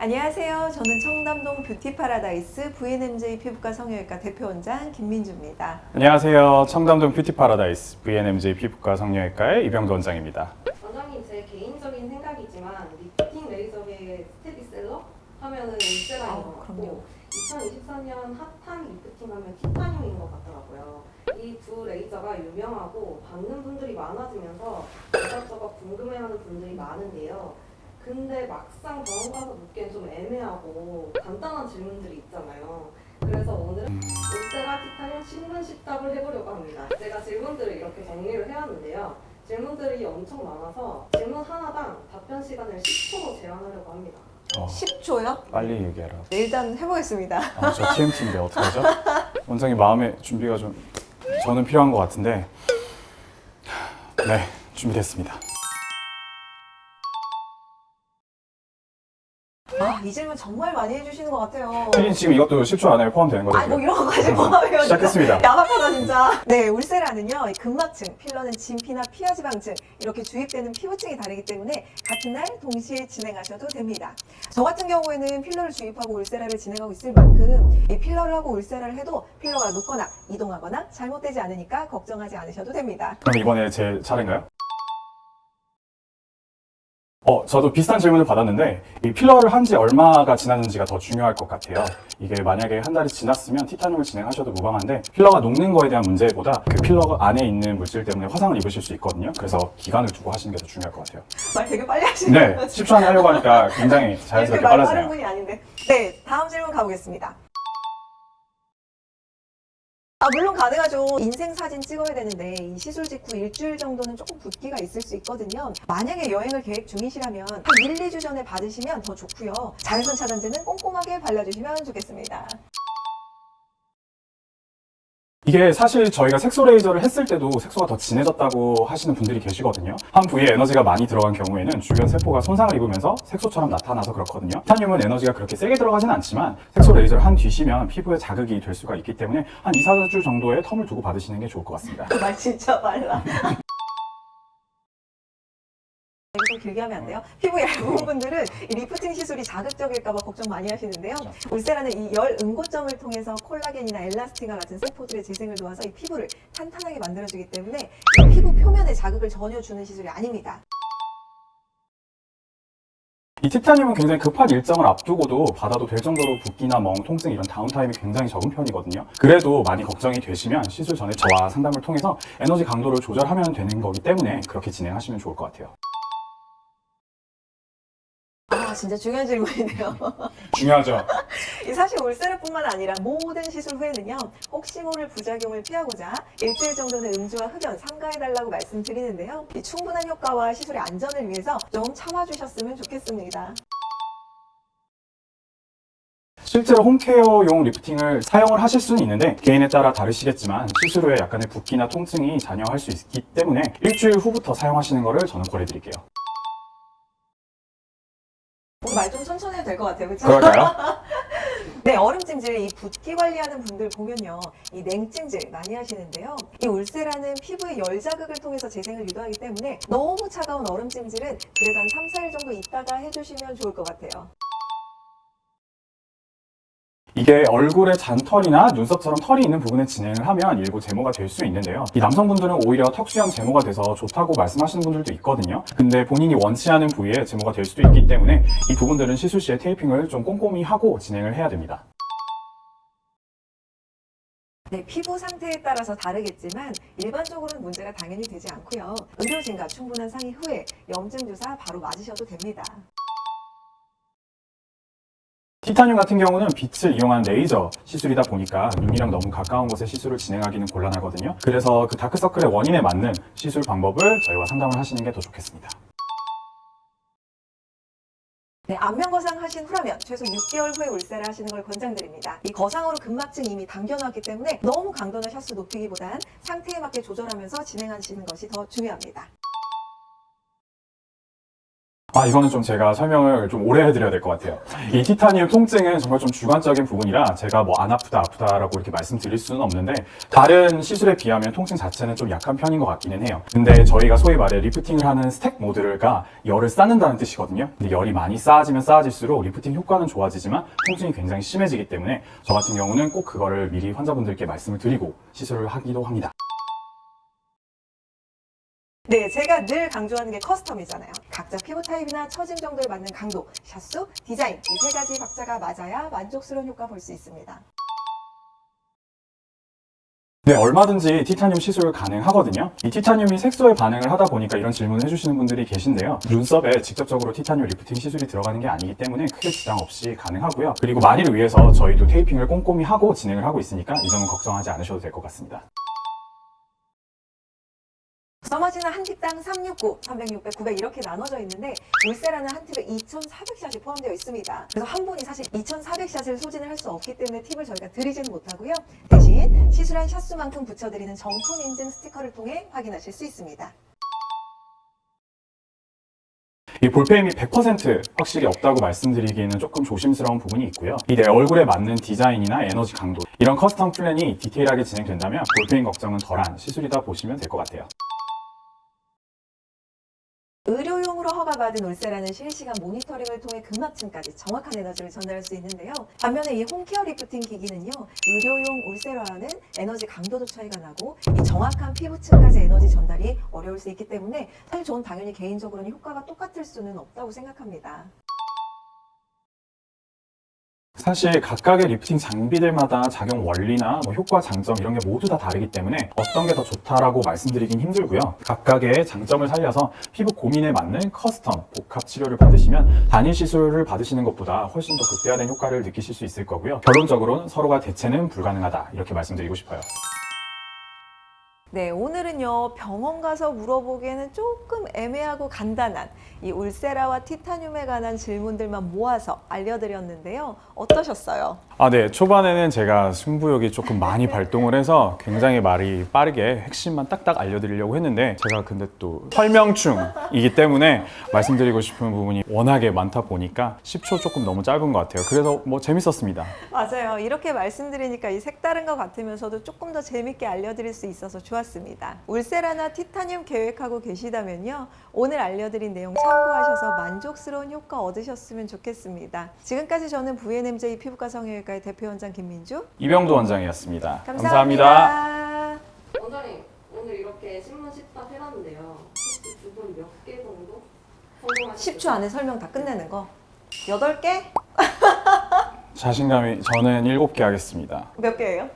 안녕하세요. 저는 청담동 뷰티파라다이스 VNMJ 피부과 성형외과 대표원장 김민주입니다. 안녕하세요. 청담동 뷰티파라다이스 VNMJ 피부과 성형외과의 이병도 원장입니다. 원장님, 제 개인적인 생각이지만 리프팅 레이저의 스테디셀러 하면은 울세라인 것 그럼요. 같고 2024년 핫한 리프팅 하면 티타늄인 것 같더라고요. 이 두 레이저가 유명하고 받는 분들이 많아지면서 이것저것 궁금해하는 분들이 많은데요. 근데 막상 병원 가서 묻기엔 좀 애매하고 간단한 질문들이 있잖아요. 그래서 오늘은 울세라 티타늄 신문 십답을 해보려고 합니다. 제가 질문들을 이렇게 정리를 해왔는데요. 질문들이 엄청 많아서 질문 하나당 답변 시간을 10초로 제한하려고 합니다. 10초요? 빨리 얘기해라. 네, 일단 해보겠습니다. 저 TMT인데 어떡하죠? 원장님 마음의 준비가 좀 저는 필요한 것 같은데 네, 준비됐습니다. 이 질문 정말 많이 해주시는 것 같아요. 피디님 지금 이것도 10초 안에 포함되는 거죠? 뭐 이런 거까지 포함해요. 시작했습니다. 야박하다 진짜. 네, 울세라는요, 이 근막층, 필러는 진피나 피하지방층 이렇게 주입되는 피부층이 다르기 때문에 같은 날 동시에 진행하셔도 됩니다. 저 같은 경우에는 필러를 주입하고 울세라를 진행하고 있을 만큼 이 필러를 하고 울세라를 해도 필러가 녹거나 이동하거나 잘못되지 않으니까 걱정하지 않으셔도 됩니다. 그럼 이번에 제 차례인가요? 저도 비슷한 질문을 받았는데 이 필러를 한 지 얼마가 지났는지가 더 중요할 것 같아요. 이게 만약에 한 달이 지났으면 티타늄을 진행하셔도 무방한데 필러가 녹는 거에 대한 문제보다 그 필러 안에 있는 물질 때문에 화상을 입으실 수 있거든요. 그래서 기간을 두고 하시는 게 더 중요할 것 같아요. 말 되게 빨리 하시네요. 네, 10초 안에 하려고 하니까 굉장히 자연스럽게 이렇게 말 빠른 빨라지네요. 분이 아닌데. 네, 다음 질문 가보겠습니다. 물론 가능하죠. 인생 사진 찍어야 되는데 이 시술 직후 일주일 정도는 조금 붓기가 있을 수 있거든요. 만약에 여행을 계획 중이시라면 한 1, 2주 전에 받으시면 더 좋고요. 자외선 차단제는 꼼꼼하게 발라주시면 좋겠습니다. 이게 사실 저희가 색소 레이저를 했을 때도 색소가 더 진해졌다고 하시는 분들이 계시거든요. 한 부위에 에너지가 많이 들어간 경우에는 주변 세포가 손상을 입으면서 색소처럼 나타나서 그렇거든요. 티타늄은 에너지가 그렇게 세게 들어가진 않지만 색소 레이저를 한 뒤시면 피부에 자극이 될 수가 있기 때문에 한 2, 4주 정도의 텀을 두고 받으시는 게 좋을 것 같습니다. 그 말 진짜 빨라. 좀 길게 하면 안 돼요? 피부 얇은 분들은 이 리프팅 시술이 자극적일까 봐 걱정 많이 하시는데요. 울세라는 이 열 응고점을 통해서 콜라겐이나 엘라스틴과 같은 세포들의 재생을 도와서 이 피부를 탄탄하게 만들어주기 때문에 이 피부 표면에 자극을 전혀 주는 시술이 아닙니다. 이 티타늄은 굉장히 급한 일정을 앞두고도 받아도 될 정도로 붓기나 멍, 통증 이런 다운타임이 굉장히 적은 편이거든요. 그래도 많이 걱정이 되시면 시술 전에 저와 상담을 통해서 에너지 강도를 조절하면 되는 거기 때문에 그렇게 진행하시면 좋을 것 같아요. 진짜 중요한 질문이네요. 중요하죠? 사실 울세라뿐만 아니라 모든 시술 후에는요, 혹시 모를 부작용을 피하고자 일주일 정도는 음주와 흡연 삼가해달라고 말씀드리는데요. 이 충분한 효과와 시술의 안전을 위해서 좀 참아주셨으면 좋겠습니다. 실제로 홈케어용 리프팅을 사용을 하실 수는 있는데 개인에 따라 다르시겠지만 시술 후에 약간의 붓기나 통증이 잔여할 수 있기 때문에 일주일 후부터 사용하시는 것을 저는 권해드릴게요. 말 좀 천천히 해도 될 것 같아요. 그렇죠? 그럴까요? 네, 얼음찜질, 이 붓기 관리하는 분들 보면요, 이 냉찜질 많이 하시는데요. 이 울세라는 피부의 열 자극을 통해서 재생을 유도하기 때문에 너무 차가운 얼음찜질은 그래도 한 3, 4일 정도 있다가 해주시면 좋을 것 같아요. 이게 얼굴에 잔털이나 눈썹처럼 털이 있는 부분에 진행을 하면 일부 제모가 될 수 있는데요. 이 남성분들은 오히려 턱수염 제모가 돼서 좋다고 말씀하시는 분들도 있거든요. 근데 본인이 원치 않은 부위에 제모가 될 수도 있기 때문에 이 부분들은 시술 시에 테이핑을 좀 꼼꼼히 하고 진행을 해야 됩니다. 네, 피부 상태에 따라서 다르겠지만 일반적으로는 문제가 당연히 되지 않고요. 의료진과 충분한 상의 후에 염증 주사 바로 맞으셔도 됩니다. 티타늄 같은 경우는 빛을 이용한 레이저 시술이다 보니까 눈이랑 너무 가까운 곳에 시술을 진행하기는 곤란하거든요. 그래서 그 다크서클의 원인에 맞는 시술 방법을 저희와 상담을 하시는 게 더 좋겠습니다. 네, 안면 거상 하신 후라면 최소 6개월 후에 울세라 하시는 걸 권장드립니다. 이 거상으로 근막층이 이미 당겨놨기 때문에 너무 강도나 샷수 높이기보단 상태에 맞게 조절하면서 진행하시는 것이 더 중요합니다. 이거는 좀 제가 설명을 좀 오래 해드려야 될 것 같아요. 이 티타늄 통증은 정말 좀 주관적인 부분이라 제가 뭐 안 아프다라고 이렇게 말씀드릴 수는 없는데 다른 시술에 비하면 통증 자체는 좀 약한 편인 것 같기는 해요. 근데 저희가 소위 말해 리프팅을 하는 스택 모드가 열을 쌓는다는 뜻이거든요. 근데 열이 많이 쌓아지면 쌓아질수록 리프팅 효과는 좋아지지만 통증이 굉장히 심해지기 때문에 저 같은 경우는 꼭 그거를 미리 환자분들께 말씀을 드리고 시술을 하기도 합니다. 네, 제가 늘 강조하는 게 커스텀이잖아요. 각자 피부 타입이나 처짐 정도에 맞는 강도, 샷수, 디자인 이 세 가지 박자가 맞아야 만족스러운 효과 볼 수 있습니다. 네, 얼마든지 티타늄 시술 가능하거든요. 이 티타늄이 색소에 반응을 하다 보니까 이런 질문을 해주시는 분들이 계신데요. 눈썹에 직접적으로 티타늄 리프팅 시술이 들어가는 게 아니기 때문에 크게 지장 없이 가능하고요. 그리고 만일을 위해서 저희도 테이핑을 꼼꼼히 하고 진행을 하고 있으니까 이 점은 걱정하지 않으셔도 될 것 같습니다. 써머지는 한 팁당 369, 300, 600, 900 이렇게 나눠져 있는데 울세라는 한 팁에 2,400샷이 포함되어 있습니다. 그래서 한 분이 사실 2,400샷을 소진을 할 수 없기 때문에 팁을 저희가 드리지는 못하고요. 대신 시술한 샷수만큼 붙여드리는 정품 인증 스티커를 통해 확인하실 수 있습니다. 이 볼페임이 100% 확실히 없다고 말씀드리기에는 조금 조심스러운 부분이 있고요. 이 내 얼굴에 맞는 디자인이나 에너지 강도 이런 커스텀 플랜이 디테일하게 진행된다면 볼페임 걱정은 덜한 시술이다 보시면 될 것 같아요. 의료용으로 허가받은 울세라는 실시간 모니터링을 통해 근막층까지 정확한 에너지를 전달할 수 있는데요. 반면에 이 홈케어 리프팅 기기는요. 의료용 울세라와는 에너지 강도도 차이가 나고 이 정확한 피부층까지 에너지 전달이 어려울 수 있기 때문에 사실 저는 당연히 개인적으로는 효과가 똑같을 수는 없다고 생각합니다. 사실 각각의 리프팅 장비들마다 작용 원리나 효과, 장점 이런 게 모두 다 다르기 때문에 어떤 게 더 좋다라고 말씀드리긴 힘들고요. 각각의 장점을 살려서 피부 고민에 맞는 커스텀, 복합 치료를 받으시면 단일 시술을 받으시는 것보다 훨씬 더 극대화된 효과를 느끼실 수 있을 거고요. 결론적으로는 서로가 대체는 불가능하다 이렇게 말씀드리고 싶어요. 네, 오늘은요 병원 가서 물어보기에는 조금 애매하고 간단한 이 울세라와 티타늄에 관한 질문들만 모아서 알려드렸는데요. 어떠셨어요? 네. 초반에는 제가 승부욕이 조금 많이 발동을 해서 굉장히 말이 빠르게 핵심만 딱딱 알려드리려고 했는데 제가 근데 또 설명충이기 때문에 말씀드리고 싶은 부분이 워낙에 많다 보니까 10초 조금 너무 짧은 것 같아요. 그래서 뭐 재밌었습니다. 맞아요. 이렇게 말씀드리니까 이 색다른 것 같으면서도 조금 더 재밌게 알려드릴 수 있어서 좋았습니다. 울세라나 티타늄 계획하고 계시다면요. 오늘 알려드린 내용 참고하셔서 만족스러운 효과 얻으셨으면 좋겠습니다. 지금까지 저는 VNMJ 피부과 성형외과의 대표원장 김민주, 이병도 원장이었습니다. 감사합니다. 원장님 오늘 이렇게 신문 10답 해놨는데요. 혹시 두 분 몇 개 정도 성공하셨어요? 10초 안에 설명 다 끝내는 거. 8개? 자신감이 저는 7개 하겠습니다. 몇 개예요?